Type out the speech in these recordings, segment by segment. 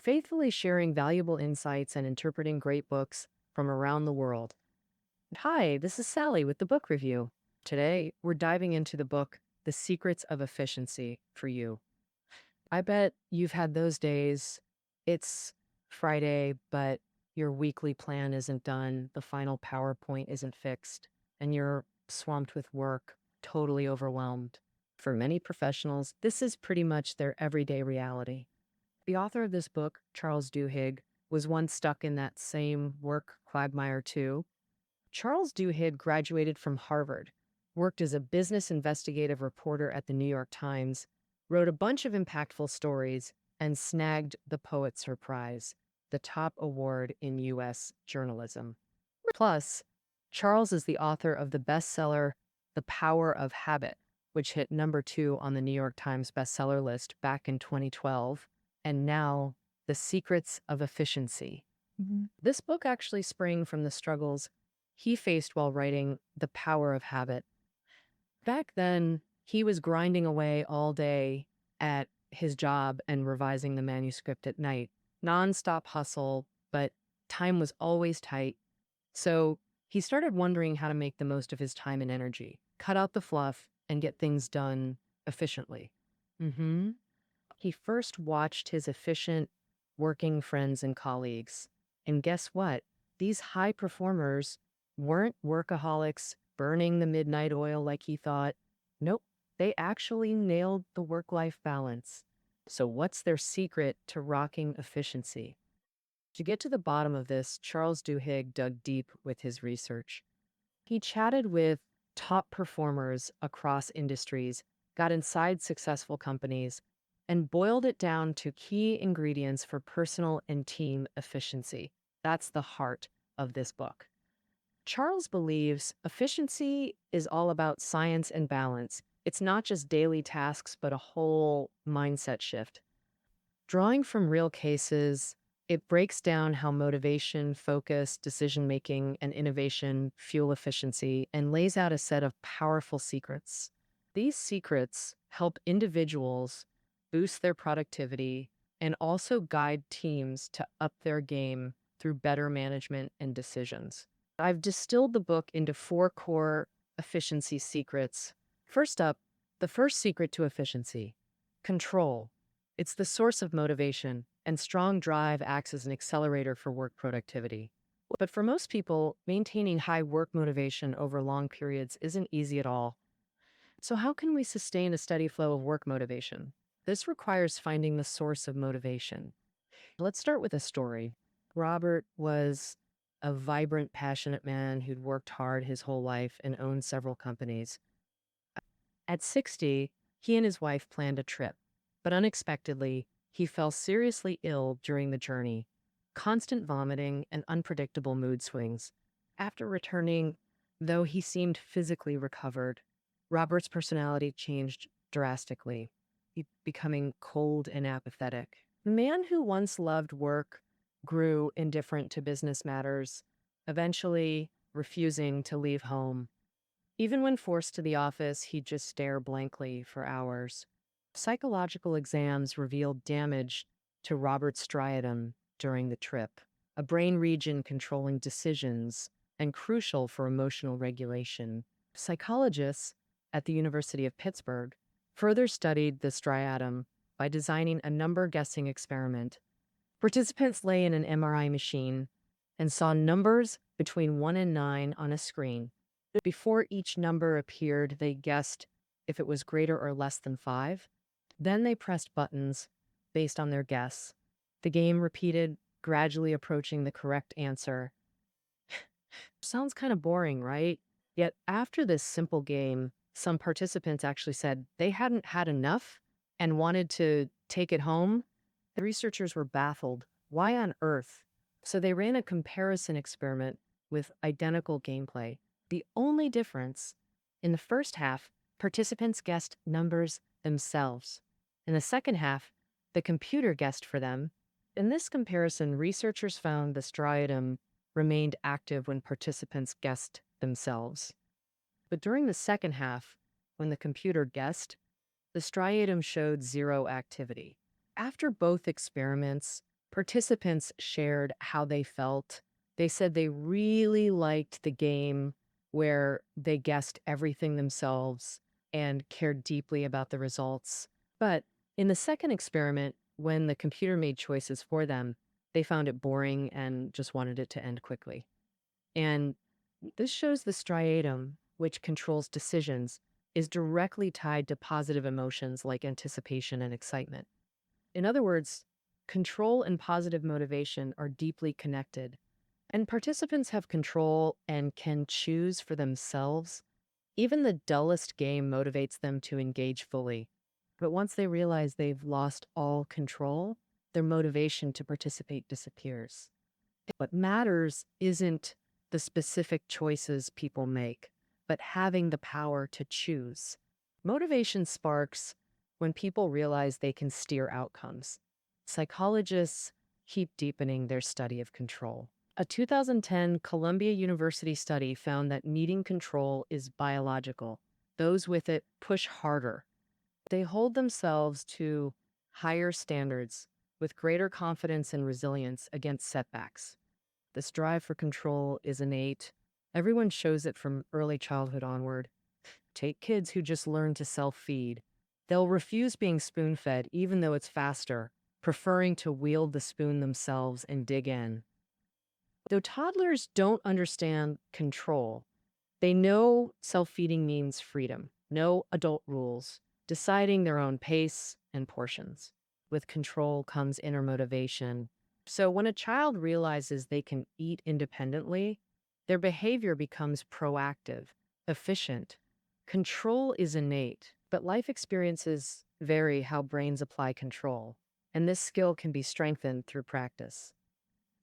faithfully sharing valuable insights and interpreting great books from around the world. Hi, this is Sally with the book review. Today, we're diving into the book, The Secrets of Efficiency for You. I bet you've had those days. It's Friday, but your weekly plan isn't done, the final PowerPoint isn't fixed, and you're swamped with work, totally overwhelmed. For many professionals, this is pretty much their everyday reality. The author of this book, Charles Duhigg, was once stuck in that same work quagmire too. Charles Duhigg graduated from Harvard, worked as a business investigative reporter at the New York Times, wrote a bunch of impactful stories, and snagged the Pulitzer Prize, the top award in U.S. journalism. Plus, Charles is the author of the bestseller The Power of Habit, which hit number 2 on the New York Times bestseller list back in 2012, and now The Secrets of Efficiency. This book actually sprang from the struggles he faced while writing The Power of Habit. Back then, he was grinding away all day at his job and revising the manuscript at night. Nonstop hustle, but time was always tight. So he started wondering how to make the most of his time and energy, cut out the fluff, and get things done efficiently. He first watched his efficient working friends and colleagues. And guess what? These high performers weren't workaholics burning the midnight oil like he thought. Nope, they actually nailed the work-life balance. So what's their secret to rocking efficiency? To get to the bottom of this, Charles Duhigg dug deep with his research. He chatted with top performers across industries, got inside successful companies, and boiled it down to key ingredients for personal and team efficiency. That's the heart of this book. Charles believes efficiency is all about science and balance. It's not just daily tasks, but a whole mindset shift. Drawing from real cases, it breaks down how motivation, focus, decision-making, and innovation fuel efficiency and lays out a set of powerful secrets. These secrets help individuals boost their productivity and also guide teams to up their game through better management and decisions. I've distilled the book into 4 core efficiency secrets. First up, the first secret to efficiency: control. It's the source of motivation, and strong drive acts as an accelerator for work productivity. But for most people, maintaining high work motivation over long periods isn't easy at all. So how can we sustain a steady flow of work motivation? This requires finding the source of motivation. Let's start with a story. Robert was a vibrant, passionate man who'd worked hard his whole life and owned several companies. At 60, he and his wife planned a trip, but unexpectedly, he fell seriously ill during the journey. Constant vomiting and unpredictable mood swings. After returning, though he seemed physically recovered, Robert's personality changed drastically, becoming cold and apathetic. The man who once loved work grew indifferent to business matters, eventually refusing to leave home. Even when forced to the office, he'd just stare blankly for hours. Psychological exams revealed damage to Robert's striatum during the trip, a brain region controlling decisions and crucial for emotional regulation. Psychologists at the University of Pittsburgh further studied the striatum by designing a number-guessing experiment. Participants lay in an MRI machine and saw numbers between 1 and 9 on a screen. Before each number appeared, they guessed if it was greater or less than 5. Then they pressed buttons based on their guess. The game repeated, gradually approaching the correct answer. Sounds kind of boring, right? Yet after this simple game, some participants actually said they hadn't had enough and wanted to take it home. The researchers were baffled. Why on earth? So they ran a comparison experiment with identical gameplay. The only difference: in the first half, participants guessed numbers themselves. In the second half, the computer guessed for them. In this comparison, researchers found the striatum remained active when participants guessed themselves. But during the second half, when the computer guessed, the striatum showed zero activity. After both experiments, Participants shared how they felt. They said they really liked the game where they guessed everything themselves and cared deeply about the results. But in the second experiment, when the computer made choices for them, they found it boring and just wanted it to end quickly. And this shows the striatum, which controls decisions, is directly tied to positive emotions like anticipation and excitement. In other words, control and positive motivation are deeply connected, and participants have control and can choose for themselves. Even the dullest game motivates them to engage fully. But once they realize they've lost all control, their motivation to participate disappears. What matters isn't the specific choices people make, but having the power to choose. Motivation sparks when people realize they can steer outcomes. Psychologists keep deepening their study of control. A 2010 Columbia University study found that needing control is biological. Those with it push harder. They hold themselves to higher standards with greater confidence and resilience against setbacks. This drive for control is innate. Everyone shows it from early childhood onward. Take kids who just learn to self-feed. They'll refuse being spoon-fed even though it's faster, preferring to wield the spoon themselves and dig in. Though toddlers don't understand control, they know self-feeding means freedom, no adult rules, deciding their own pace and portions. With control comes inner motivation. So when a child realizes they can eat independently, their behavior becomes proactive, efficient. Control is innate, but life experiences vary how brains apply control, and this skill can be strengthened through practice.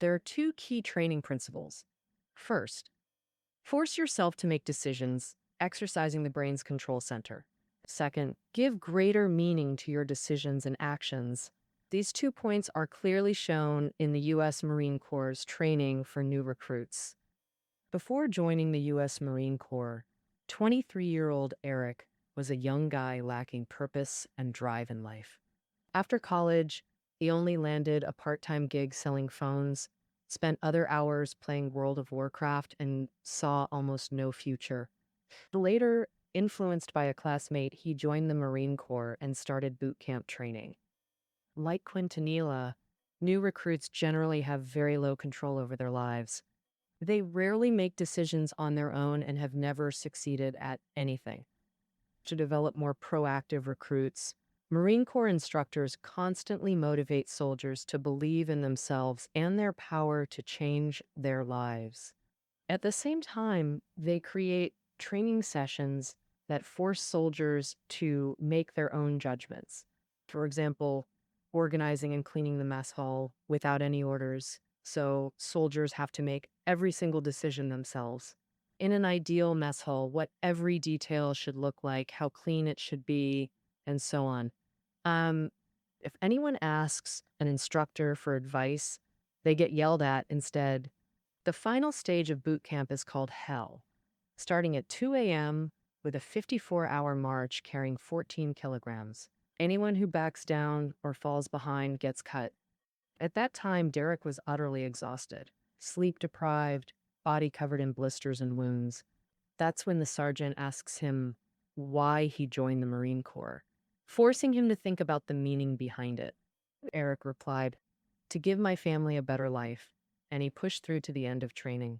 There are two key training principles. First, force yourself to make decisions, exercising the brain's control center. Second, give greater meaning to your decisions and actions. These 2 points are clearly shown in the U.S. Marine Corps' training for new recruits. Before joining the U.S. Marine Corps, 23-year-old Eric was a young guy lacking purpose and drive in life. After college, he only landed a part-time gig selling phones, spent other hours playing World of Warcraft, and saw almost no future. Later, influenced by a classmate, he joined the Marine Corps and started boot camp training. Like Quintanilla, new recruits generally have very low control over their lives. They rarely make decisions on their own and have never succeeded at anything. To develop more proactive recruits, Marine Corps instructors constantly motivate soldiers to believe in themselves and their power to change their lives. At the same time, they create training sessions that force soldiers to make their own judgments. For example, organizing and cleaning the mess hall without any orders, so soldiers have to make every single decision themselves. In an ideal mess hall, what every detail should look like, how clean it should be, and so on. Um, if anyone asks an instructor for advice, they get yelled at instead. The final stage of boot camp is called Hell, starting at 2 a.m. with a 54-hour march carrying 14 kilograms. Anyone who backs down or falls behind gets cut. At that time, Derek was utterly exhausted, sleep deprived, body covered in blisters and wounds. That's when the sergeant asks him why he joined the Marine Corps, forcing him to think about the meaning behind it. Eric replied, "To give my family a better life," and he pushed through to the end of training.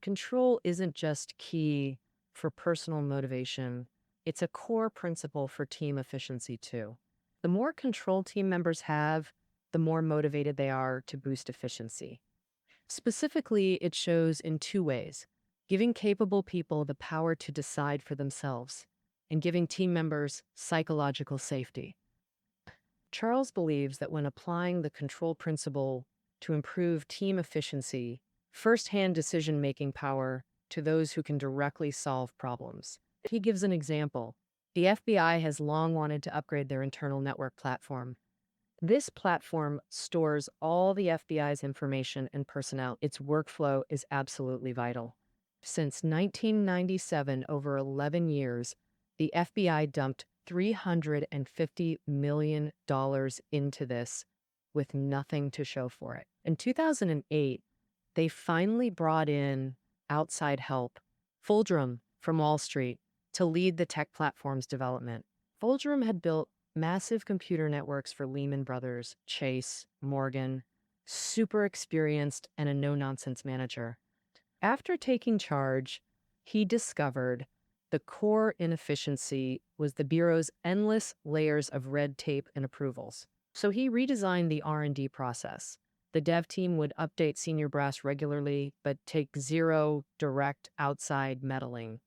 Control isn't just key for personal motivation, it's a core principle for team efficiency too. The more control team members have, the more motivated they are to boost efficiency. Specifically, it shows in two ways: giving capable people the power to decide for themselves, and giving team members psychological safety. Charles believes that when applying the control principle to improve team efficiency, first-hand decision-making power to those who can directly solve problems. He gives an example. The FBI has long wanted to upgrade their internal network platform. This platform stores all the FBI's information and personnel. Its workflow is absolutely vital. Since 1997, over 11 years, the FBI dumped $350 million into this, with nothing to show for it. In 2008, they finally brought in outside help, Fulgrim from Wall Street, to lead the tech platform's development. Fulgrim had built massive computer networks for Lehman Brothers, Chase, Morgan, super experienced and a no-nonsense manager. After taking charge, he discovered the core inefficiency was the Bureau's endless layers of red tape and approvals. So he redesigned the R&D process. The dev team would update senior brass regularly, but take zero direct outside meddling.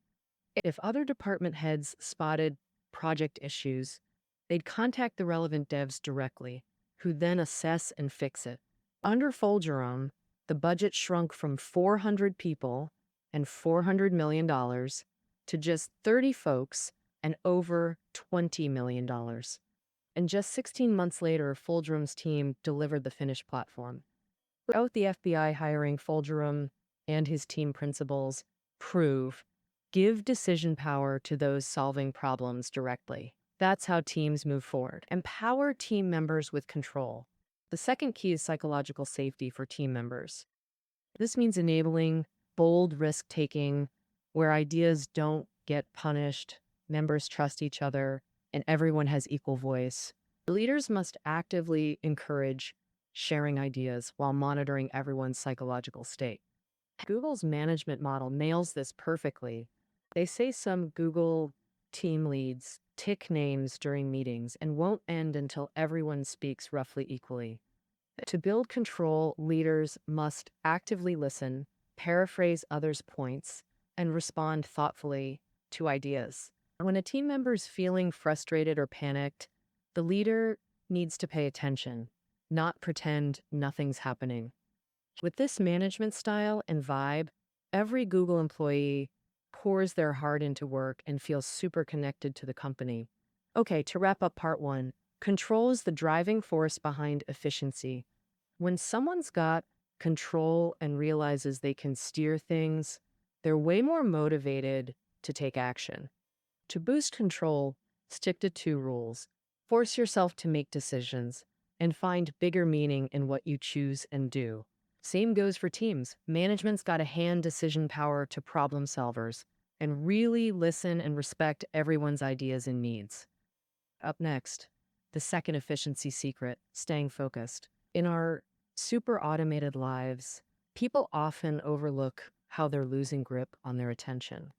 If other department heads spotted project issues, they'd contact the relevant devs directly, who then assess and fix it. Under Fulgerum, the budget shrunk from 400 people and $400 million to just 30 folks and over $20 million. And just 16 months later, Fulgerum's team delivered the finished platform. Without the FBI hiring Fulgerum and his team principals, give decision power to those solving problems directly. That's how teams move forward. Empower team members with control. The second key is psychological safety for team members. This means enabling bold risk-taking where ideas don't get punished, members trust each other, and everyone has equal voice. Leaders must actively encourage sharing ideas while monitoring everyone's psychological state. Google's management model nails this perfectly. They say some Google team leads tick names during meetings and won't end until everyone speaks roughly equally. To build control, leaders must actively listen, paraphrase others' points, and respond thoughtfully to ideas. When a team member is feeling frustrated or panicked, the leader needs to pay attention, not pretend nothing's happening. With this management style and vibe, every Google employee pours their heart into work and feels super connected to the company. Okay, to wrap up part one, control is the driving force behind efficiency. When someone's got control and realizes they can steer things, they're way more motivated to take action. To boost control, stick to two rules. Force yourself to make decisions and find bigger meaning in what you choose and do. Same goes for teams. Management's got to hand decision power to problem solvers and really listen and respect everyone's ideas and needs. Up next, the second efficiency secret, staying focused. In our super automated lives, people often overlook how they're losing grip on their attention.